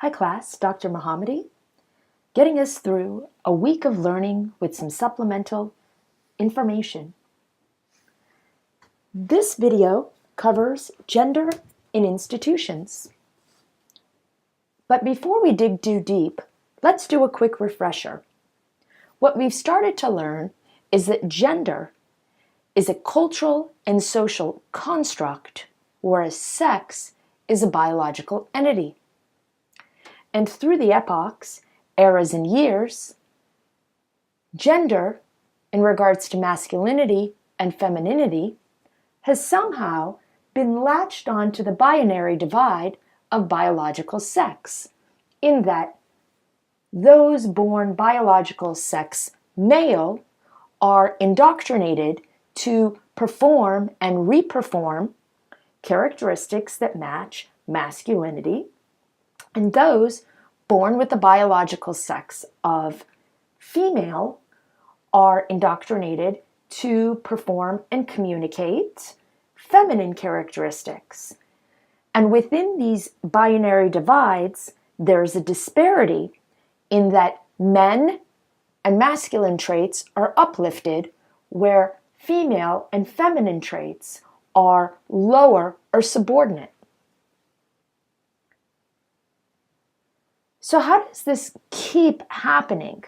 Hi class, Dr. Mohammadi, getting us through a week of learning with some supplemental information. This video covers gender in institutions. But before we dig too deep, let's do a quick refresher. What we've started to learn is that gender is a cultural and social construct, whereas sex is a biological entity. And through the epochs, eras, and years, gender, in regards to masculinity and femininity, has somehow been latched onto the binary divide of biological sex, in that those born biological sex male are indoctrinated to perform and reperform characteristics that match masculinity, and those born with the biological sex of female are indoctrinated to perform and communicate feminine characteristics. And within these binary divides, there's a disparity in that men and masculine traits are uplifted, where female and feminine traits are lower or subordinate. So how does this keep happening?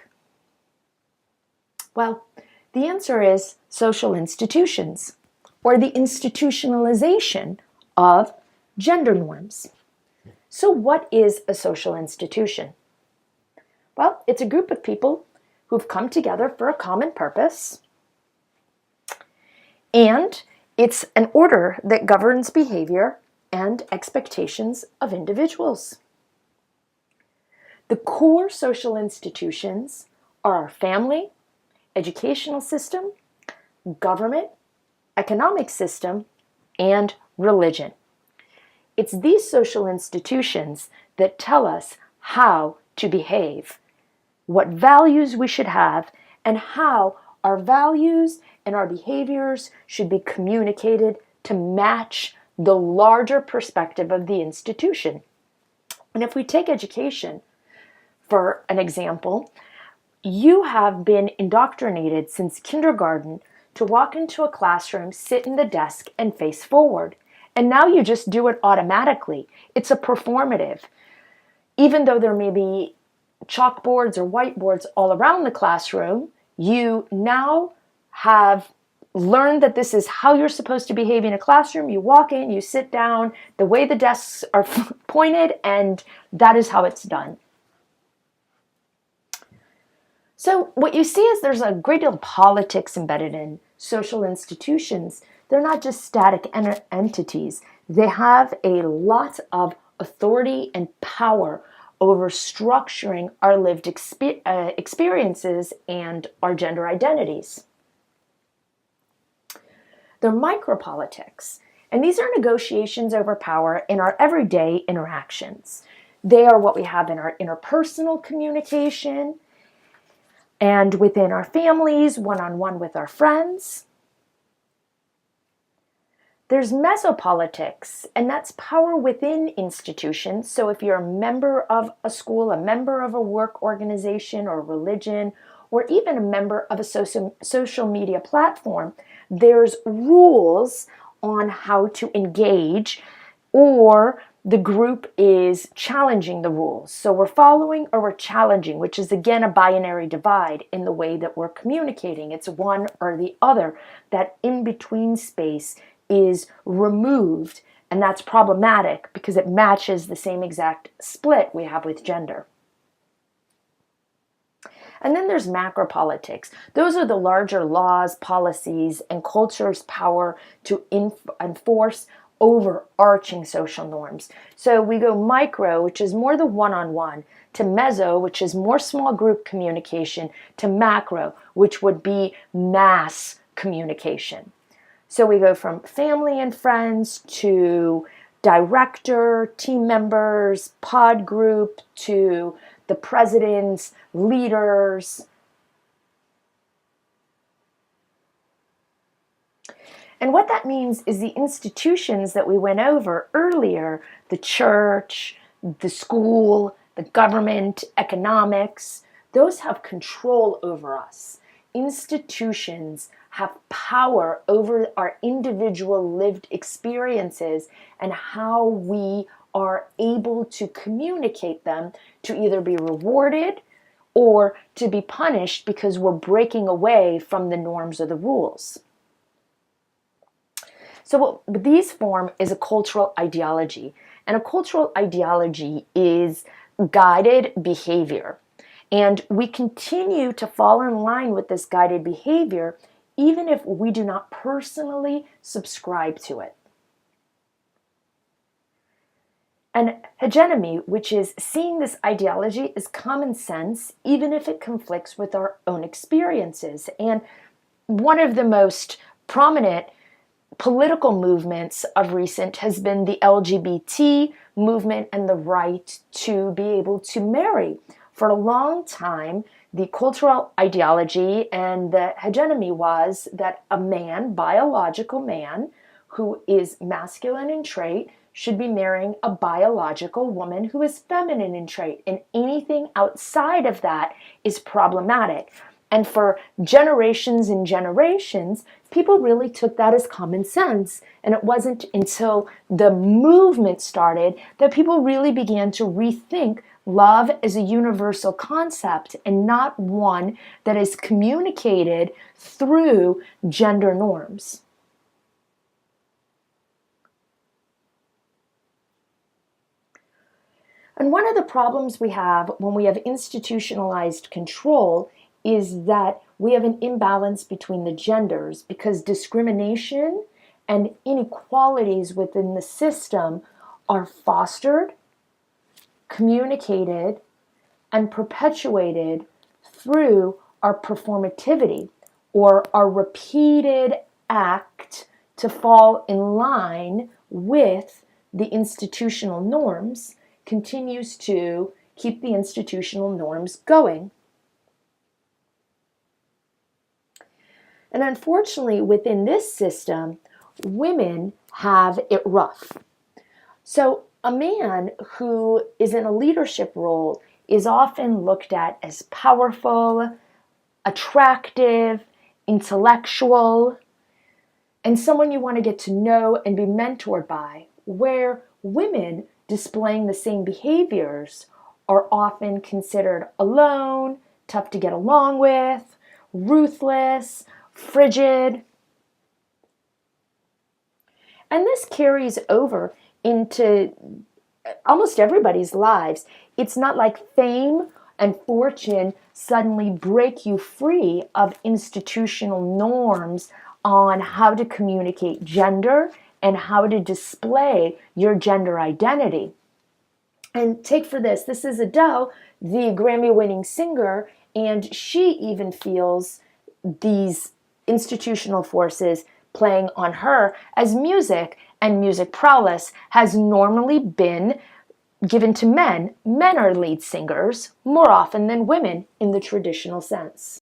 Well, the answer is social institutions, or the institutionalization of gender norms. So what is a social institution? Well, it's a group of people who've come together for a common purpose, and it's an order that governs behavior and expectations of individuals. The core social institutions are our family, educational system, government, economic system, and religion. It's these social institutions that tell us how to behave, what values we should have, and how our values and our behaviors should be communicated to match the larger perspective of the institution. And if we take education, for an example, you have been indoctrinated since kindergarten to walk into a classroom, sit in the desk, and face forward. And now you just do it automatically. It's a performative. Even though there may be chalkboards or whiteboards all around the classroom, you now have learned that this is how you're supposed to behave in a classroom. You walk in, you sit down, the way the desks are pointed, and that is how it's done. So what you see is there's a great deal of politics embedded in social institutions. They're not just static entities. They have a lot of authority and power over structuring our lived experiences and our gender identities. They're micropolitics, and these are negotiations over power in our everyday interactions. They are what we have in our interpersonal communication, and within our families, one-on-one with our friends. There's mesopolitics, and that's power within institutions. So if you're a member of a school, a member of a work organization or religion, or even a member of a social media platform, there's rules on how to engage, or the group is challenging the rules. So we're following or we're challenging, which is again a binary divide in the way that we're communicating. It's one or the other. That in-between space is removed, and that's problematic because it matches the same exact split we have with gender. And then there's macropolitics. Those are the larger laws, policies, and culture's power to enforce overarching social norms. So we go micro, which is more the one-on-one, to meso, which is more small group communication, to macro, which would be mass communication. So we go from family and friends to director, team members, pod group, to the presidents, leaders. And what that means is the institutions that we went over earlier, the church, the school, the government, economics, those have control over us. Institutions have power over our individual lived experiences and how we are able to communicate them to either be rewarded or to be punished because we're breaking away from the norms or the rules. So what these form is a cultural ideology, and a cultural ideology is guided behavior. And we continue to fall in line with this guided behavior even if we do not personally subscribe to it. And hegemony, which is seeing this ideology as common sense, even if it conflicts with our own experiences. And one of the most prominent political movements of recent has been the LGBT movement and the right to be able to marry. For a long time, the cultural ideology and the hegemony was that a man, biological man, who is masculine in trait, should be marrying a biological woman who is feminine in trait, and anything outside of that is problematic. And for generations and generations, people really took that as common sense. And it wasn't until the movement started that people really began to rethink love as a universal concept and not one that is communicated through gender norms. And one of the problems we have when we have institutionalized control is that we have an imbalance between the genders because discrimination and inequalities within the system are fostered, communicated, and perpetuated through our performativity or our repeated act to fall in line with the institutional norms continues to keep the institutional norms going. And unfortunately, within this system, women have it rough. So a man who is in a leadership role is often looked at as powerful, attractive, intellectual, and someone you want to get to know and be mentored by, where women displaying the same behaviors are often considered alone, tough to get along with, ruthless, frigid. And this carries over into almost everybody's lives. It's not like fame and fortune suddenly break you free of institutional norms on how to communicate gender and how to display your gender identity. And take for this is Adele, the Grammy-winning singer, and she even feels these institutional forces playing on her as music and music prowess has normally been given to men. Men are lead singers more often than women in the traditional sense.